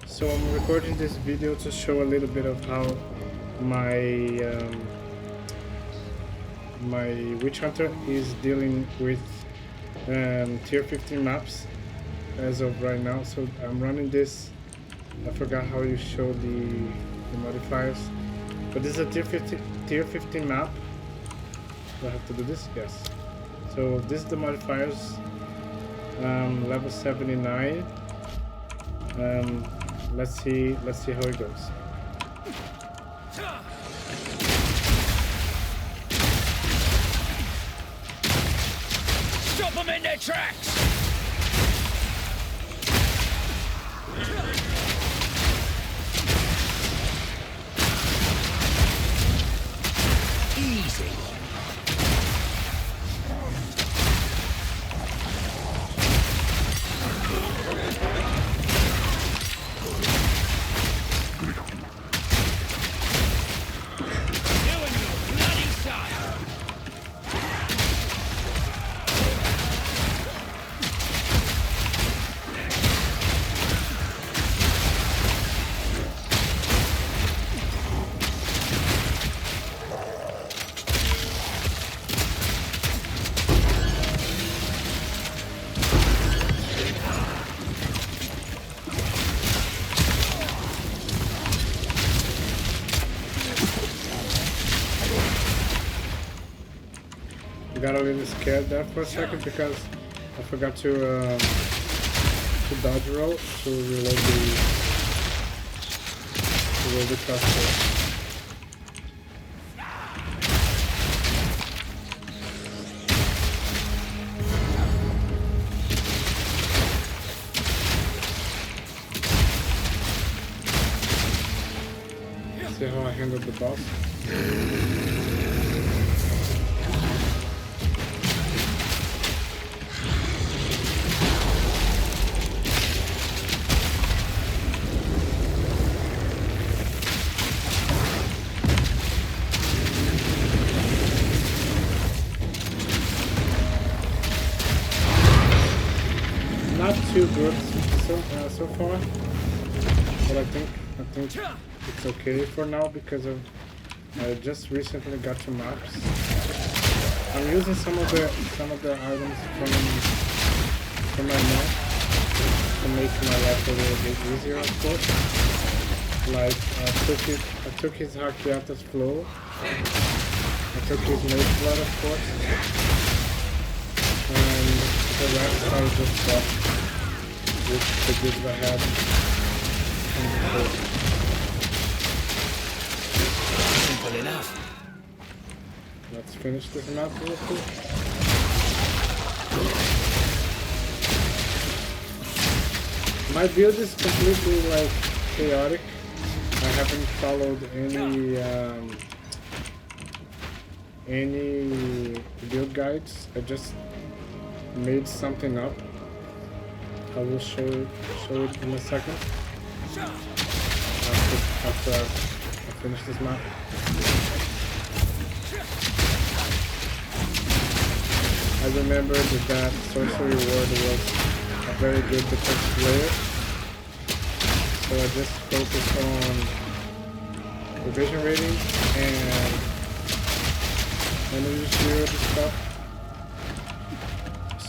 So I'm recording this video to show a little bit of how my my witch hunter is dealing with tier 15 maps as of right now. So I'm running this. I forgot how you show the modifiers, but this is a tier 15 map. Do I have to do this? Yes. So this is the modifiers. Level 79. Let's see how it goes. Stop them in their tracks! Easy. Got a little scared there for a second because I forgot to dodge roll to reload the crossbow. See how I handled the boss. Not too good so far, but I think it's okay for now because I just recently got to maps. I'm using some of the items from my map to make my life a little bit easier, of course. Like I took his Hakiata's flow. I took his mage blood, of course. And the rest I just got with the goods I had from before. Simple enough. Let's finish this map real quick. My build is completely like chaotic. I haven't followed any build guides. I just made something up. I will show it in a second. After I finish this map. I remember that sorcery word was a very good defensive layer. So I just focused on evasion rating and energy shield stuff.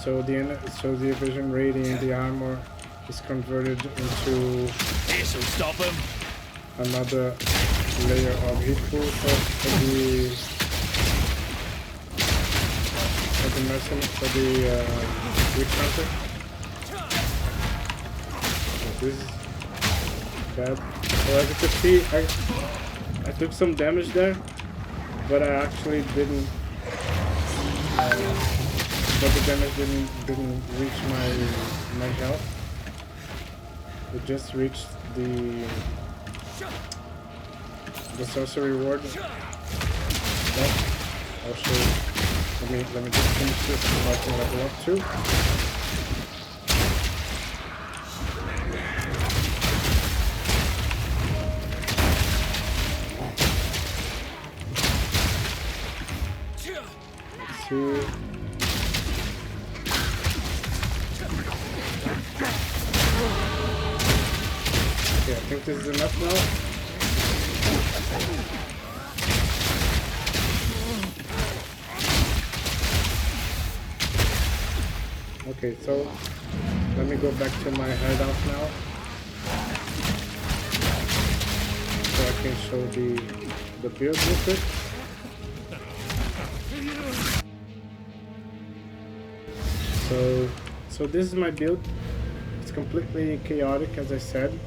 So the evasion rating, the armor is converted into This'll stop them. another layer of hit pool for the mercenary, for the witch hunter. This is bad. So as you can see, I took some damage there, but I actually didn't. But the damage didn't reach my health. It just reached the sorcery ward. But I'll show you. Let me just finish this so I can level up too. Let's see. Okay, I think this is enough now. Okay, so let me go back to my hideout now, so I can show the build real quick. So this is my build. It's completely chaotic, as I said,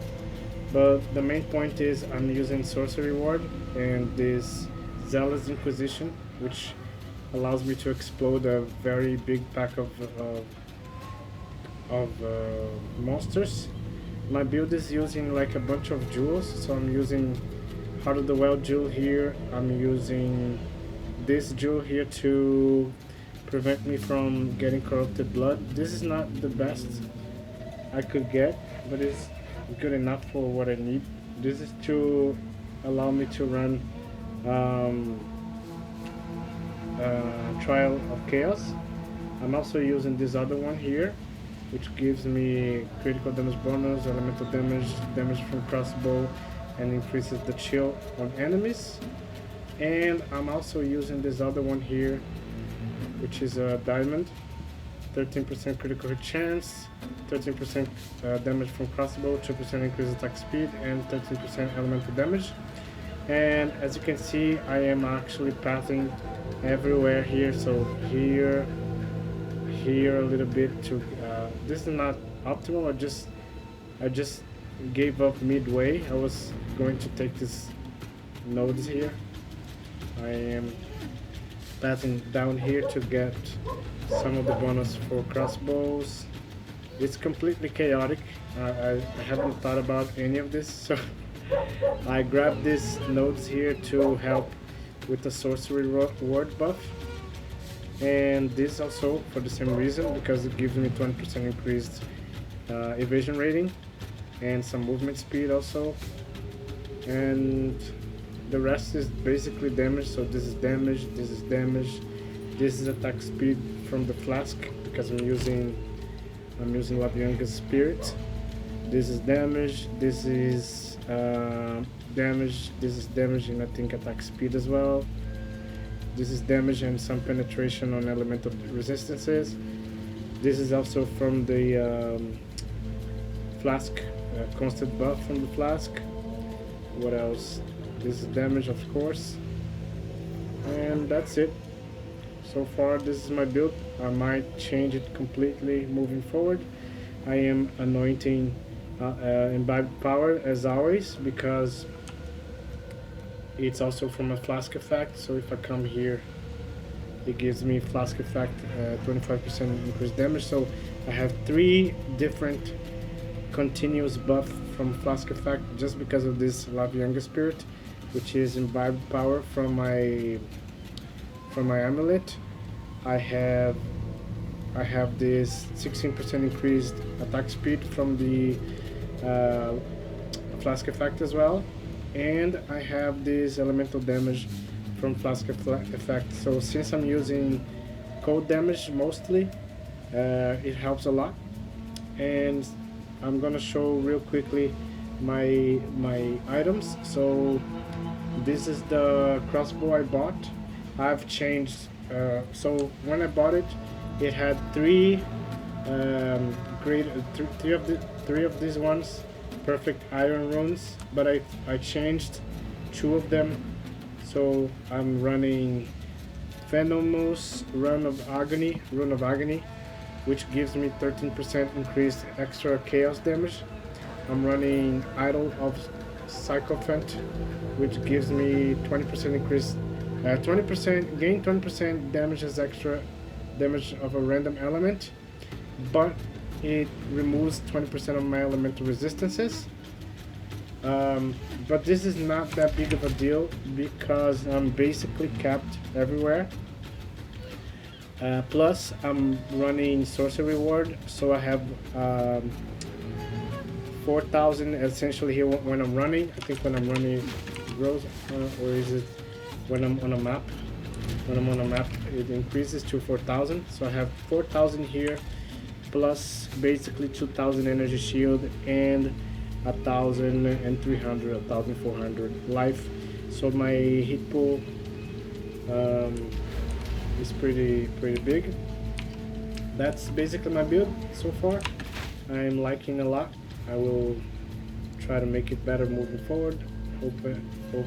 but the main point is I'm using Sorcery Ward and this Zealous Inquisition, which allows me to explode a very big pack of monsters. My build is using like a bunch of jewels, so I'm using Heart of the Well jewel here. I'm using this jewel here to prevent me from getting corrupted blood. This is not the best I could get, but it's good enough for what I need. This is to allow me to run Trial of Chaos. I'm also using this other one here, which gives me critical damage bonus, elemental damage, damage from crossbow, and increases the chill on enemies. And I'm also using this other one here, which is a diamond, 13% critical hit chance, 13% damage from crossbow, 2% increased attack speed, and 13% elemental damage. And as you can see, I am actually pathing everywhere here. So here a little bit to this is not optimal. I just gave up midway. I was going to take this nodes here. I am passing down here to get some of the bonus for crossbows. It's completely chaotic. I haven't thought about any of this, so I grabbed these nodes here to help with the sorcery ward buff, and this also for the same reason, because it gives me 20% increased evasion rating and some movement speed also, and the rest is basically damage. So this is damage, this is damage, this is attack speed from the flask because I'm using Labianga's spirit. This is damage, this is damage, this is damage, and I think attack speed as well. This is damage and some penetration on elemental resistances. This is also from the flask, constant buff from the flask. What else? This is damage, of course, and that's it. So far this is my build. I might change it completely moving forward. I am anointing imbibed power as always, because it's also from a flask effect. So if I come here, it gives me flask effect, 25% increased damage. So I have 3 different continuous buff from flask effect just because of this Lavianga spirit, which is imbibed power from my amulet. I have this 16% increased attack speed from the flask effect as well, and I have this elemental damage from flask effect. So since I'm using cold damage mostly, it helps a lot. And I'm gonna show real quickly my items. So this is the crossbow I bought. I've changed, so when I bought it, it had 3 three of these ones perfect iron runes, but I changed 2 of them. So I'm running Venomous Rune of Agony, which gives me 13% increased extra chaos damage. I'm running Idol of Sycophant, which gives me 20% increased, 20% gain 20% damage as extra damage of a random element, but it removes 20% of my elemental resistances. But this is not that big of a deal because I'm basically capped everywhere. Plus I'm running sorcery ward, so I have 4,000 essentially here when I'm running. I think when I'm running grows, or is it when I'm on a map? When I'm on a map, it increases to 4,000. So I have 4,000 here, plus basically 2,000 energy shield, and 1,300, 1,400 life. So my hit pool is pretty big. That's basically my build so far. I'm liking a lot. I will try to make it better moving forward. Hope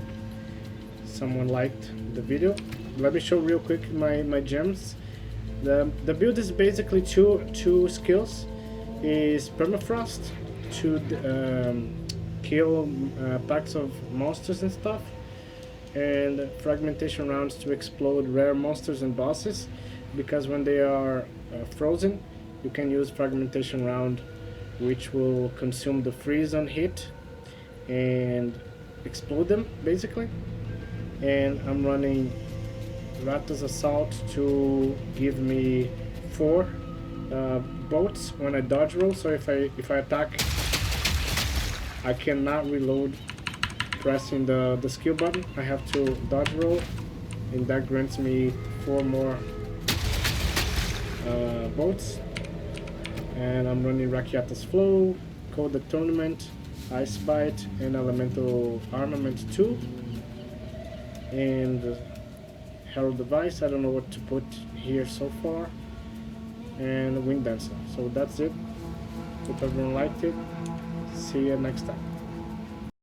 someone liked the video. Let me show real quick my gems. The build is basically two skills. Is permafrost to kill packs of monsters and stuff, and fragmentation rounds to explode rare monsters and bosses, because when they are frozen you can use fragmentation round, which will consume the freeze on hit and explode them basically. And I'm running Ratha's Assault to give me 4 bolts when I dodge roll. So if I attack, I cannot reload pressing the skill button. I have to dodge roll, and that grants me 4 more bolts. And I'm running Rakiata's Flow, Code the Tournament, Ice Bite, and Elemental Armament 2. And Herald Device, I don't know what to put here so far. And Wind Dancer. So that's it. Hope everyone liked it. See you next time.